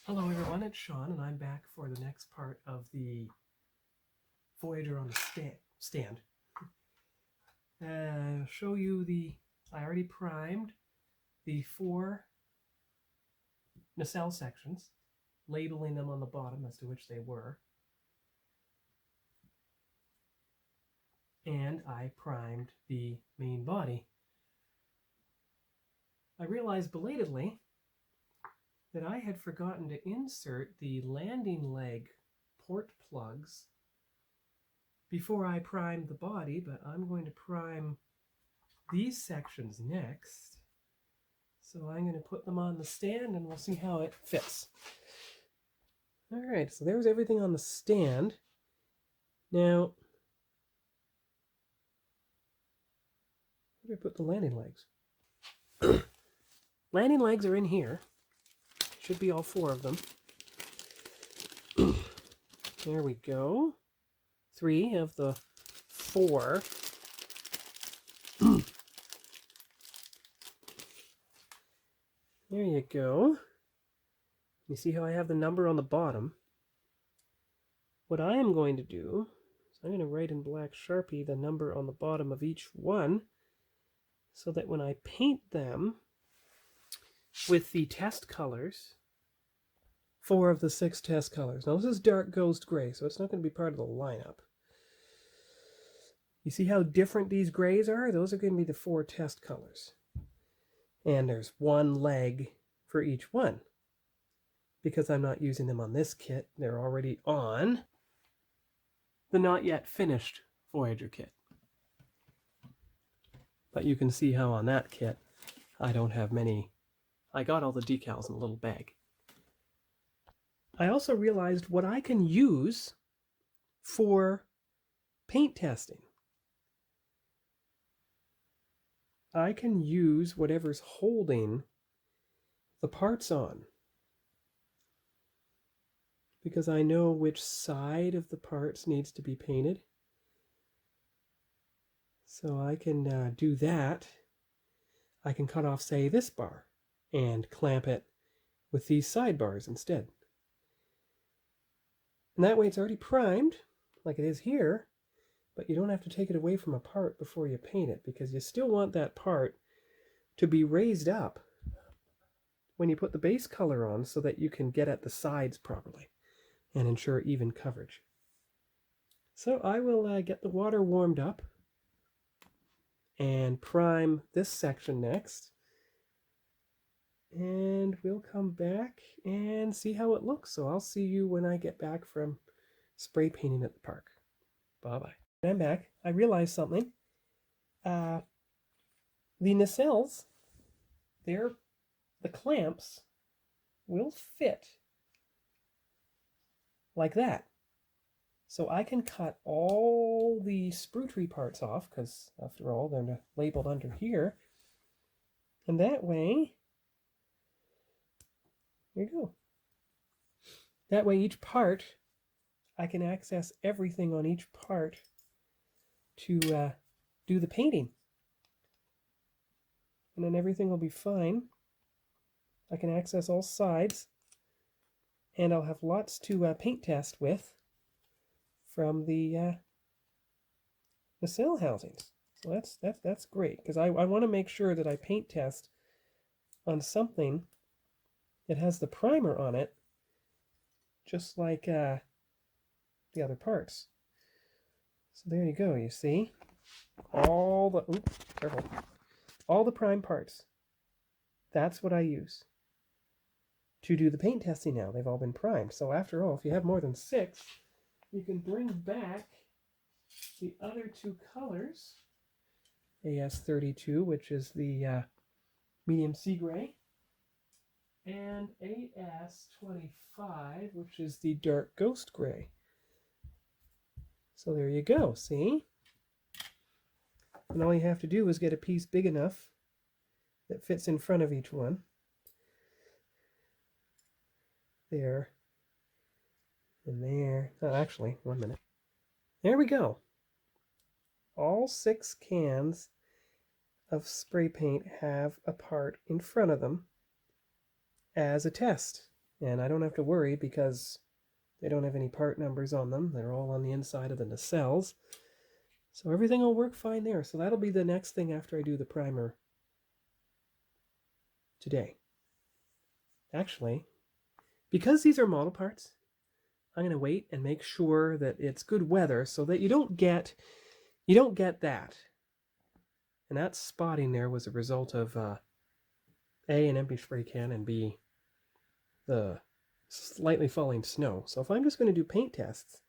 Hello everyone, it's Sean and I'm back for the next part of the Voyager on the stand. Show you I already primed the 4 nacelle sections, labeling them on the bottom as to which they were. And I primed the main body. I realized belatedly that I had forgotten to insert the landing leg port plugs before I primed the body, but I'm going to prime these sections next. So I'm going to put them on the stand and we'll see how it fits. All right, so there's everything on the stand. Now, where do I put the landing legs? Landing legs are in here. Should be all 4 of them. There we go. 3 of the 4. There you go. You see how I have the number on the bottom? What I am going to do is I'm going to write in black Sharpie the number on the bottom of each one so that when I paint them with the test colors, 4 of the 6 test colors. Now this is dark ghost gray, so it's not going to be part of the lineup. You see how different these grays are? Those are going to be the 4 test colors. And there's 1 leg for each one. Because I'm not using them on this kit, they're already on the not yet finished Voyager kit. But you can see how on that kit, I don't have many. I got all the decals in a little bag. I also realized what I can use for paint testing. I can use whatever's holding the parts on, because I know which side of the parts needs to be painted. So I can do that. I can cut off, say, this bar and clamp it with these sidebars instead. And that way it's already primed, like it is here, but you don't have to take it away from a part before you paint it, because you still want that part to be raised up when you put the base color on so that you can get at the sides properly and ensure even coverage. So I will get the water warmed up and prime this section next. And we'll come back and see how it looks. So I'll see you when I get back from spray painting at the park. Bye-bye. I'm back. I realized something. The nacelles, the clamps will fit like that. So I can cut all the sprue tree parts off, because after all, they're labeled under here. And that way, there you go. That way each part, I can access everything on each part to do the painting. And then everything will be fine. I can access all sides. And I'll have lots to paint test with from the nacelle housings. So that's great, because I want to make sure that I paint test on something that has the primer on it, just like the other parts. So there you go, you see? All the prime parts. That's what I use to do the paint testing now. They've all been primed. So after all, if you have more than 6, you can bring back the other 2 colors. AS32, which is the medium sea gray, and AS25, which is the dark ghost gray. So there you go, see? And all you have to do is get a piece big enough that fits in front of each one. There. And there. Oh, actually, 1 minute. There we go. All 6 cans of spray paint have a part in front of them as a test. And I don't have to worry because they don't have any part numbers on them. They're all on the inside of the nacelles. So everything will work fine there. So that'll be the next thing after I do the primer today. Actually, because these are model parts, I'm going to wait and make sure that it's good weather so that you don't get that. And that spotting there was a result of A, an empty spray can, and B, the slightly falling snow. So if I'm just going to do paint tests,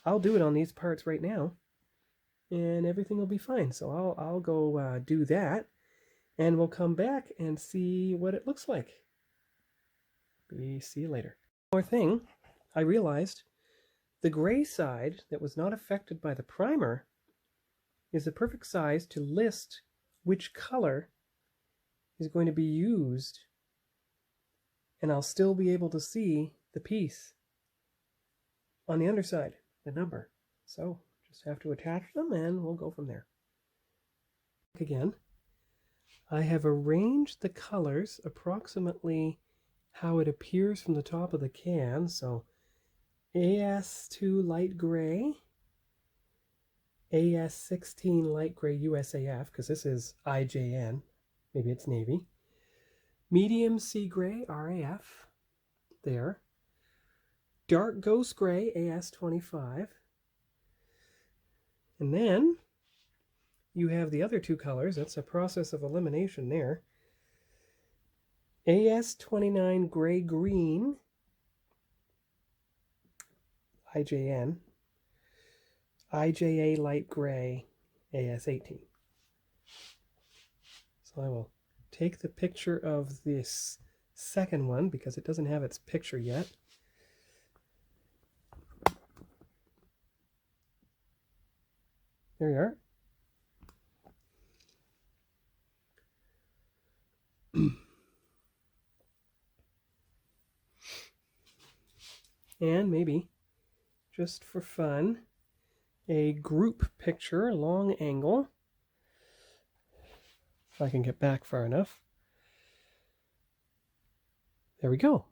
I'll do it on these parts right now, and everything will be fine. So I'll go do that, and we'll come back and see what it looks like. See you later. One more thing, I realized the gray side that was not affected by the primer is the perfect size to list which color is going to be used, and I'll still be able to see the piece on the underside, the number. So just have to attach them and we'll go from there. Again, I have arranged the colors approximately how it appears from the top of the can. So AS2 light gray, AS16 light gray USAF, because this is IJN, maybe it's Navy, medium sea gray RAF, there, dark ghost gray AS25, and then you have the other two colors. That's a process of elimination there. AS29 gray green IJN, IJA light gray AS18. So I will take the picture of this second one because it doesn't have its picture yet. There you are. And maybe, just for fun, a group picture, long angle. If I can get back far enough. There we go.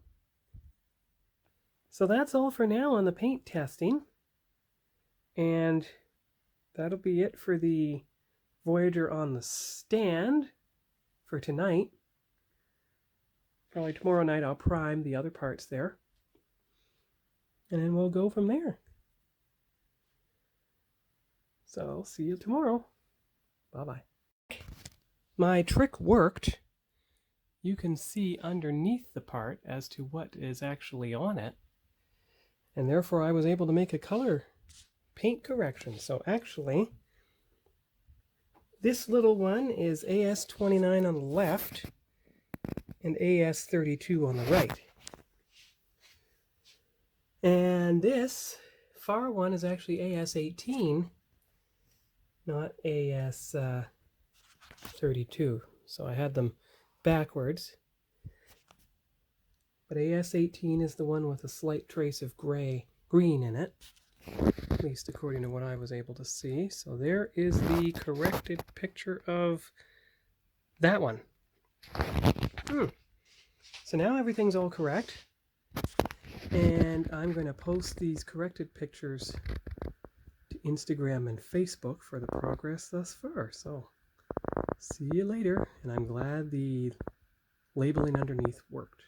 So that's all for now on the paint testing. And that'll be it for the Voyager on the stand for tonight. Probably tomorrow night I'll prime the other parts there. And then we'll go from there. So I'll see you tomorrow. Bye-bye. My trick worked. You can see underneath the part as to what is actually on it. And therefore I was able to make a color paint correction. So actually, this little one is AS29 on the left and AS32 on the right. And this far one is actually AS18, not AS32. So I had them backwards. But AS18 is the one with a slight trace of green in it, at least according to what I was able to see. So there is the corrected picture of that one. So now everything's all correct. And I'm going to post these corrected pictures to Instagram and Facebook for the progress thus far. So see you later, and I'm glad the labeling underneath worked.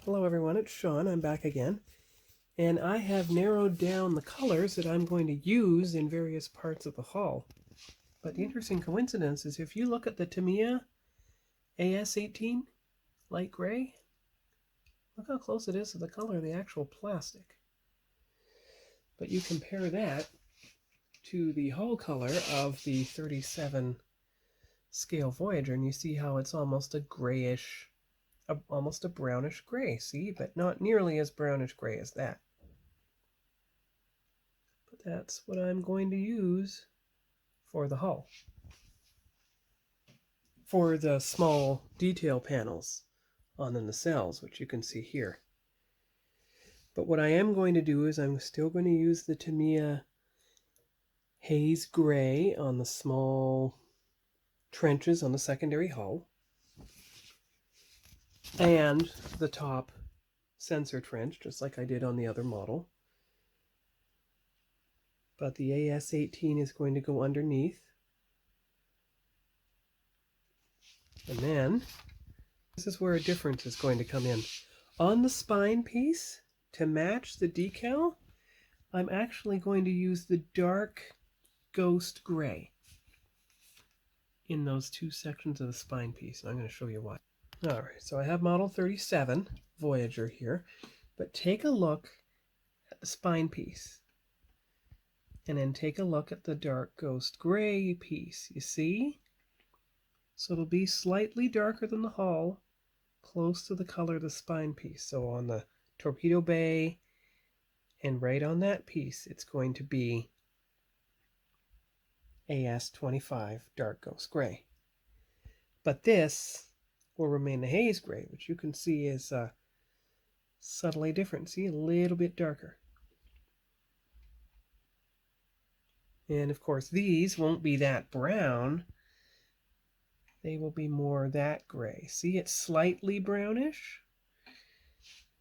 Hello everyone, it's Sean. I'm back again. And I have narrowed down the colors that I'm going to use in various parts of the hull. But the interesting coincidence is if you look at the Tamiya AS18 light gray, look how close it is to the color of the actual plastic. But you compare that to the hull color of the 37 scale Voyager, and you see how it's almost a grayish, almost a brownish gray, see? But not nearly as brownish gray as that. But that's what I'm going to use for the hull. For the small detail panels on the nacelles, which you can see here. But what I am going to do is I'm still going to use the Tamiya haze gray on the small trenches on the secondary hull and the top sensor trench, just like I did on the other model. But the AS18 is going to go underneath. And then, this is where a difference is going to come in. On the spine piece, to match the decal, I'm actually going to use the dark ghost gray in those two sections of the spine piece. And I'm going to show you why. All right, so I have model 37, Voyager here, but take a look at the spine piece. And then take a look at the dark ghost gray piece. You see? So it'll be slightly darker than the hull, close to the color of the spine piece. So on the torpedo bay and right on that piece, it's going to be AS25 dark ghost gray. But this will remain the haze gray, which you can see is subtly different. See, a little bit darker. And of course, these won't be that brown. They will be more that gray. See, it's slightly brownish,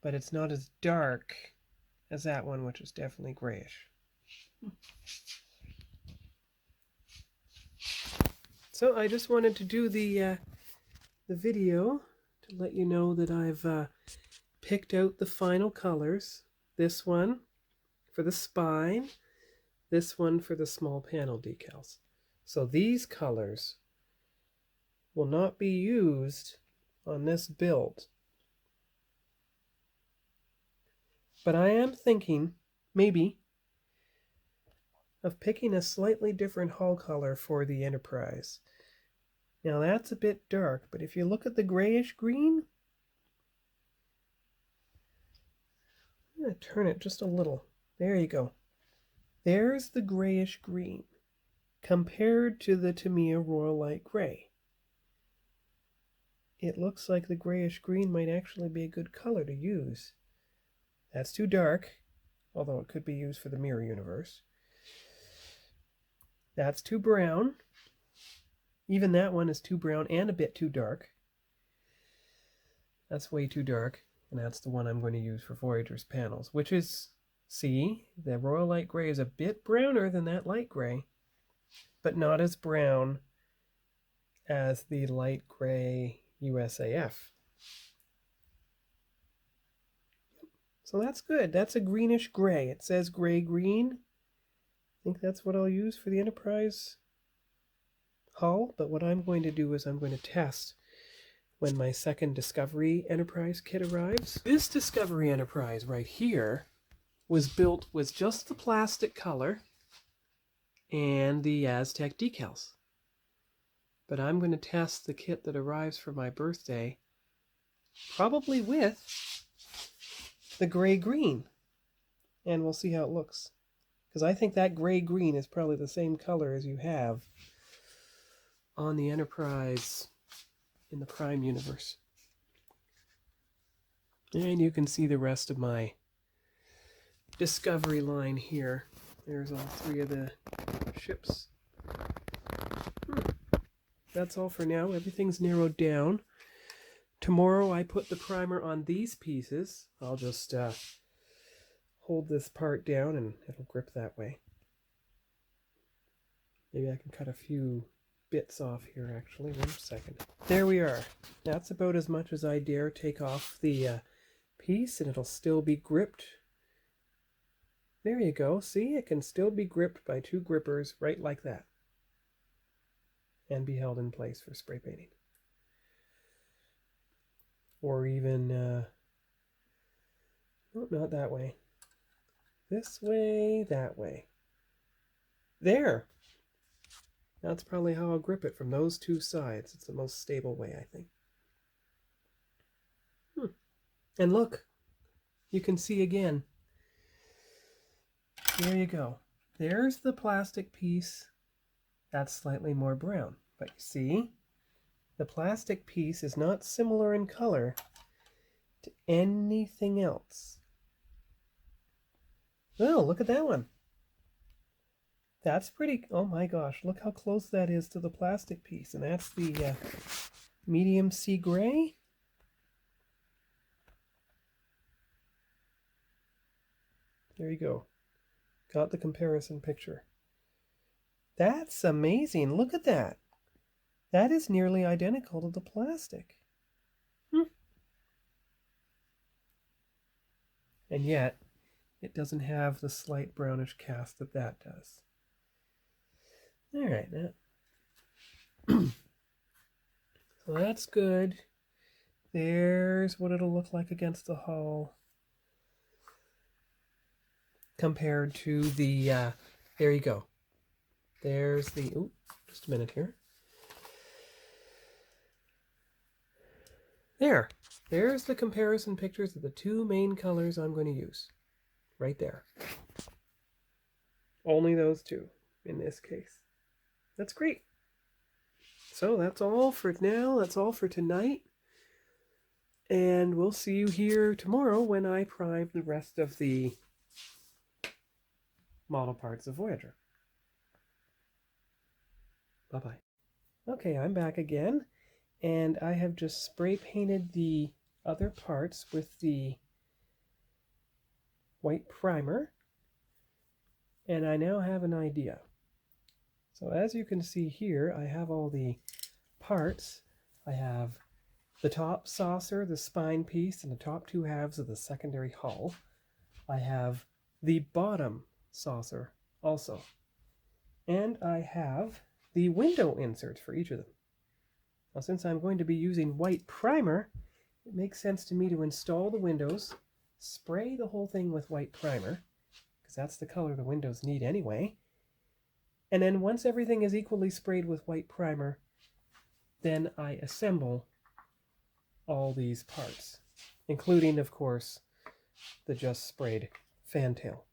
but it's not as dark as that one, which is definitely grayish. So I just wanted to do the video to let you know that I've picked out the final colors. This one for the spine, this one for the small panel decals. So these colors will not be used on this build. But I am thinking, maybe, of picking a slightly different hull color for the Enterprise. Now that's a bit dark, but if you look at the grayish green, I'm going to turn it just a little. There you go. There's the grayish green compared to the Tamiya Royal Light Gray. It looks like the grayish green might actually be a good color to use. That's too dark, although it could be used for the mirror universe. That's too brown. Even that one is too brown and a bit too dark. That's way too dark, and that's the one I'm going to use for Voyager's panels, which is, see, the Royal Light Gray is a bit browner than that light gray, but not as brown as the light gray USAF. So that's good. That's a greenish gray. It says gray-green. I think that's what I'll use for the Enterprise hull, but what I'm going to do is I'm going to test when my second Discovery Enterprise kit arrives. This Discovery Enterprise right here was built with just the plastic color and the Aztec decals. But I'm going to test the kit that arrives for my birthday, probably with the gray-green, and we'll see how it looks. Because I think that gray-green is probably the same color as you have on the Enterprise in the Prime universe. And you can see the rest of my Discovery line here. There's all three of the ships. That's all for now. Everything's narrowed down. Tomorrow I put the primer on these pieces. I'll just hold this part down and it'll grip that way. Maybe I can cut a few bits off here actually. 1 second. There we are. That's about as much as I dare take off the piece, and it'll still be gripped. There you go. See, it can still be gripped by two grippers right like that, and be held in place for spray painting. Or even, no, not that way. This way, that way. There! That's probably how I'll grip it, from those two sides. It's the most stable way, I think. And look, you can see again. There you go. There's the plastic piece. That's slightly more brown. But you see, the plastic piece is not similar in color to anything else. Oh, look at that one. That's pretty, oh my gosh, look how close that is to the plastic piece. And that's the medium sea gray. There you go. Got the comparison picture. That's amazing. Look at that. That is nearly identical to the plastic. And yet, it doesn't have the slight brownish cast that that does. All right, so that's good. There's what it'll look like against the hull compared to the, there you go. There's the, oh, just a minute here. There's the comparison pictures of the two main colors I'm going to use. Right there. Only those two in this case. That's great. So that's all for now. That's all for tonight. And we'll see you here tomorrow when I prime the rest of the model parts of Voyager. Bye-bye. Okay, I'm back again. And I have just spray painted the other parts with the white primer. And I now have an idea. So as you can see here, I have all the parts. I have the top saucer, the spine piece, and the top two halves of the secondary hull. I have the bottom saucer also. And I have the window inserts for each of them. Now, since I'm going to be using white primer, it makes sense to me to install the windows, spray the whole thing with white primer, because that's the color the windows need anyway. And then once everything is equally sprayed with white primer, then I assemble all these parts, including, of course, the just sprayed fantail.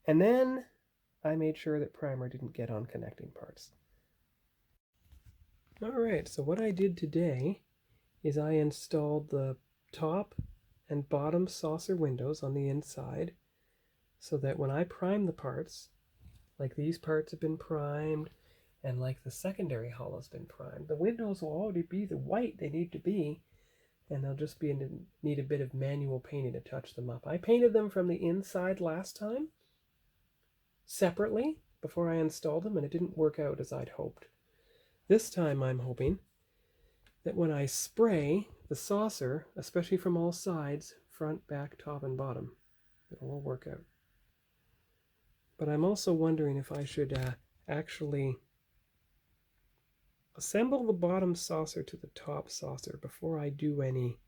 And then I made sure that primer didn't get on connecting parts. Alright, so what I did today is I installed the top and bottom saucer windows on the inside so that when I prime the parts, like these parts have been primed and like the secondary hull has been primed, the windows will already be the white they need to be, and they'll just need a bit of manual painting to touch them up. I painted them from the inside last time separately before I installed them, and it didn't work out as I'd hoped. This time I'm hoping that when I spray the saucer, especially from all sides, front, back, top, and bottom, it'll all work out. But I'm also wondering if I should actually assemble the bottom saucer to the top saucer before I do any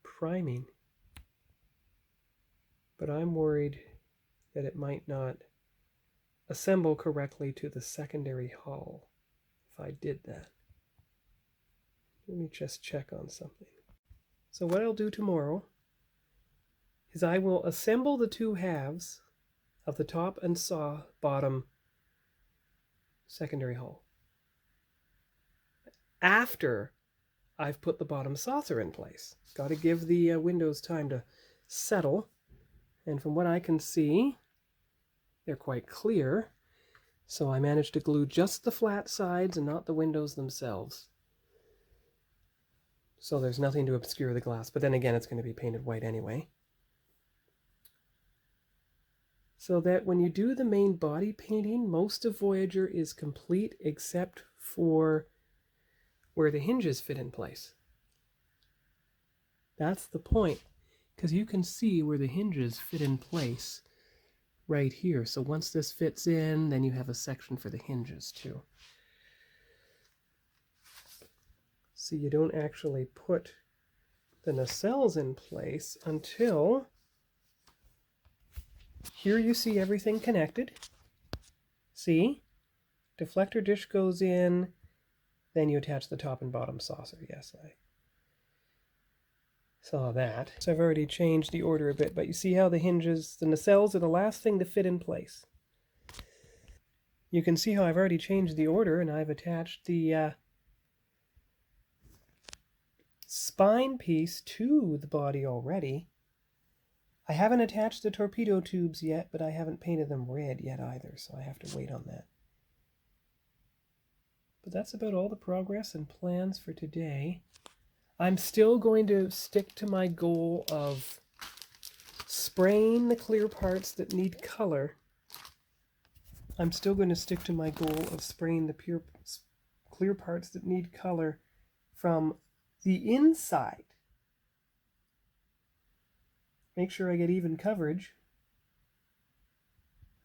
priming. But I'm worried that it might not assemble correctly to the secondary hull if I did that. Let me just check on something. So what I'll do tomorrow is I will assemble the two halves of the top and bottom secondary hull after I've put the bottom saucer in place. Got to give the windows time to settle, and from what I can see, they're quite clear, so I managed to glue just the flat sides and not the windows themselves. So there's nothing to obscure the glass, but then again it's going to be painted white anyway. So that when you do the main body painting, most of Voyager is complete except for where the hinges fit in place. That's the point, because you can see where the hinges fit in place right here. So once this fits in, then you have a section for the hinges too. So you don't actually put the nacelles in place until here you see everything connected. See? Deflector dish goes in, then you attach the top and bottom saucer. Yes, I saw that. So I've already changed the order a bit, but you see how the hinges, the nacelles are the last thing to fit in place. You can see how I've already changed the order, and I've attached the spine piece to the body already. I haven't attached the torpedo tubes yet, but I haven't painted them red yet either, so I have to wait on that. But that's about all the progress and plans for today. I'm still going to stick to my goal of spraying the clear parts that need color, I'm still going to stick to my goal of spraying the clear parts that need color from the inside. Make sure I get even coverage,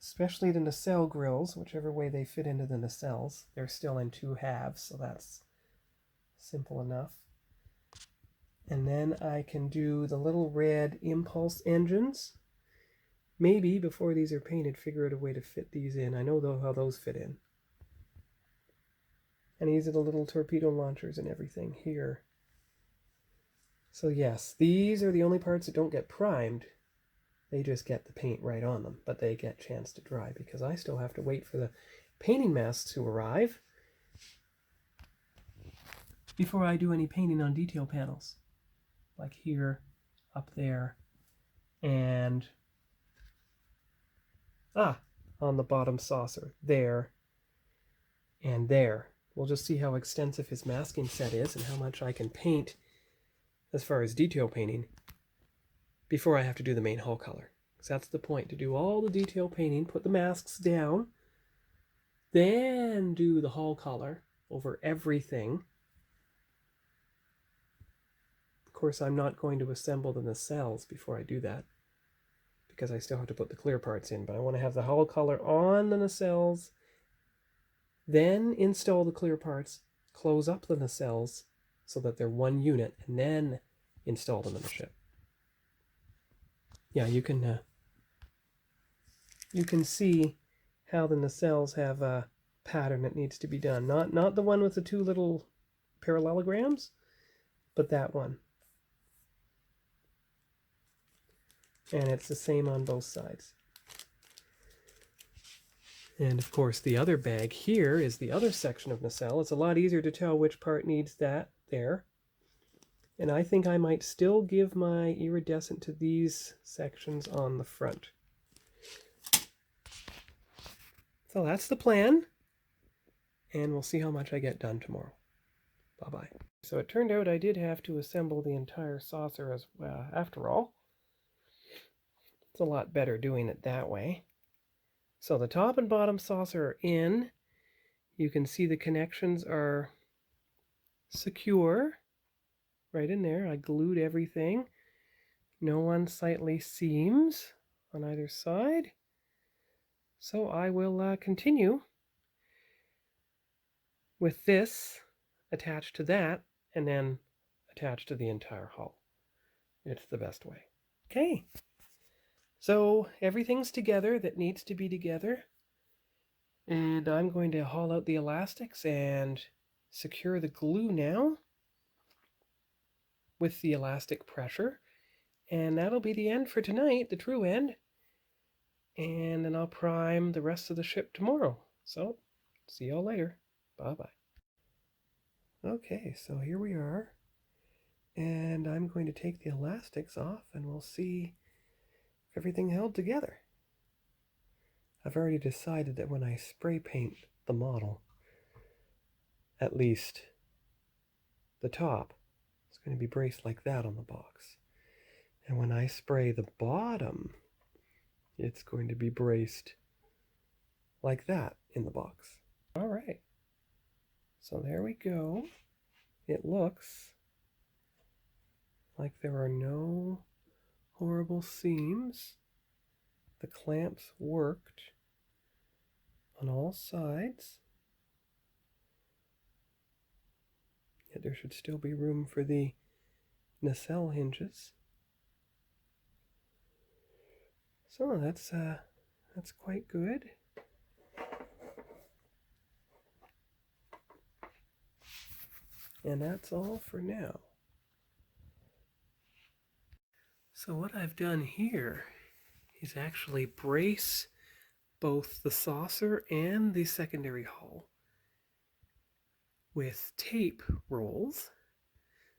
especially the nacelle grills, whichever way they fit into the nacelles. They're still in 2 halves, so that's simple enough. And then I can do the little red impulse engines. Maybe before these are painted, figure out a way to fit these in. I know though how those fit in. And these are the little torpedo launchers and everything here. So yes, these are the only parts that don't get primed. They just get the paint right on them, but they get a chance to dry because I still have to wait for the painting masks to arrive before I do any painting on detail panels. Like here, up there, and on the bottom saucer, there, and there. We'll just see how extensive his masking set is and how much I can paint as far as detail painting before I have to do the main hull color. Because that's the point, to do all the detail painting, put the masks down, then do the hull color over everything. Of course, I'm not going to assemble the nacelles before I do that, because I still have to put the clear parts in, but I want to have the hull color on the nacelles, then install the clear parts, close up the nacelles so that they're one unit, and then install them in the ship. Yeah, you can see how the nacelles have a pattern that needs to be done. Not the one with the 2 little parallelograms, but that one. And it's the same on both sides. And of course the other bag here is the other section of nacelle. It's a lot easier to tell which part needs that there. And I think I might still give my iridescent to these sections on the front. So that's the plan. And we'll see how much I get done tomorrow. Bye-bye. So it turned out I did have to assemble the entire saucer as well, after all. It's a lot better doing it that way. So the top and bottom saucer are in. You can see the connections are secure right in there. I glued everything. No unsightly seams on either side. So I will continue with this attached to that and then attached to the entire hull. It's the best way. Okay. So everything's together that needs to be together, and I'm going to haul out the elastics and secure the glue now with the elastic pressure, and that'll be the end for tonight, the true end, and then I'll prime the rest of the ship tomorrow. So see y'all later. Bye-bye. Okay, so here we are, and I'm going to take the elastics off and we'll see everything held together. I've already decided that when I spray paint the model, at least the top, it's going to be braced like that on the box. And when I spray the bottom, it's going to be braced like that in the box. All right. So there we go. It looks like there are no horrible seams. The clamps worked on all sides. Yet there should still be room for the nacelle hinges. So that's quite good. And that's all for now. So what I've done here is actually brace both the saucer and the secondary hull with tape rolls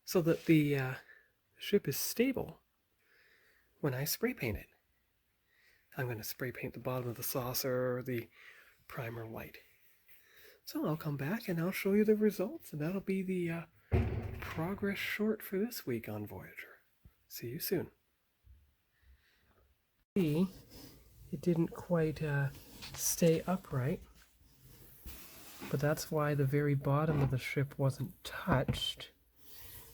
so that the ship is stable when I spray paint it. I'm going to spray paint the bottom of the saucer, the primer white. So I'll come back and I'll show you the results, and that'll be the progress short for this week on Voyager. See you soon. See, it didn't quite stay upright, but that's why the very bottom of the ship wasn't touched,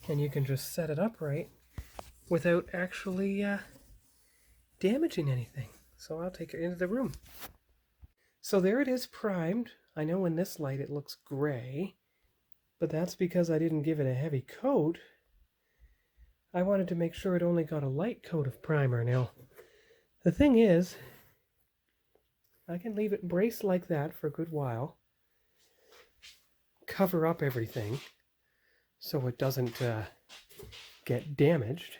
and you can just set it upright without actually damaging anything. So I'll take it into the room. So there it is, primed. I know in this light it looks gray, but that's because I didn't give it a heavy coat. I wanted to make sure it only got a light coat of primer. Now, the thing is, I can leave it braced like that for a good while, cover up everything so it doesn't get damaged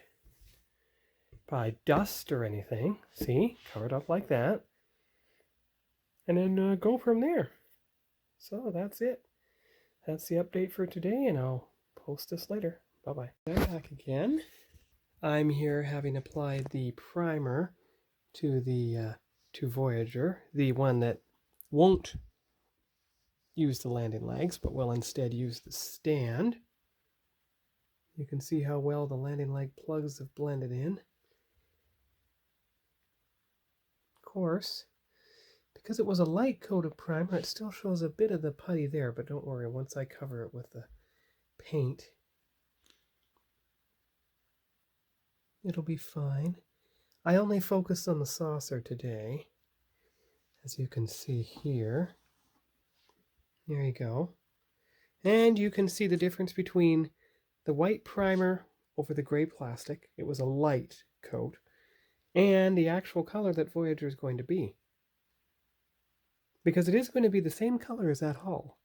by dust or anything. See, covered up like that, and then go from there. So that's it. That's the update for today, and I'll post this later. Bye-bye. I'm back again. I'm here having applied the primer to the to Voyager, the one that won't use the landing legs, but will instead use the stand. You can see how well the landing leg plugs have blended in. Of course, because it was a light coat of primer, it still shows a bit of the putty there, but don't worry, once I cover it with the paint, it'll be fine. I only focused on the saucer today, as you can see here. There you go. And you can see the difference between the white primer over the gray plastic. It was a light coat. And the actual color that Voyager is going to be. Because it is going to be the same color as that hull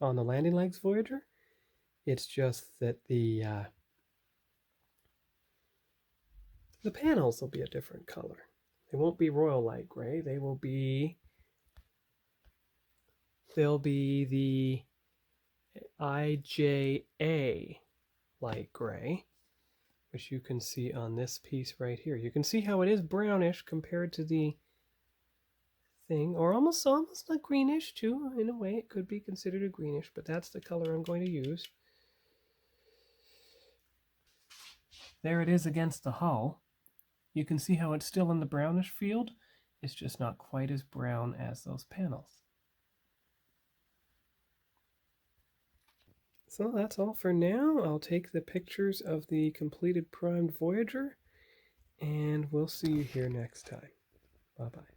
on the landing legs Voyager. It's just that the panels will be a different color. They won't be royal light gray. They'll be the IJA light gray, which you can see on this piece right here. You can see how it is brownish compared to the thing, or almost not greenish too. In a way, it could be considered a greenish, but that's the color I'm going to use. There it is against the hull. You can see how it's still in the brownish field. It's just not quite as brown as those panels. So that's all for now. I'll take the pictures of the completed primed Voyager, and we'll see you here next time. Bye-bye.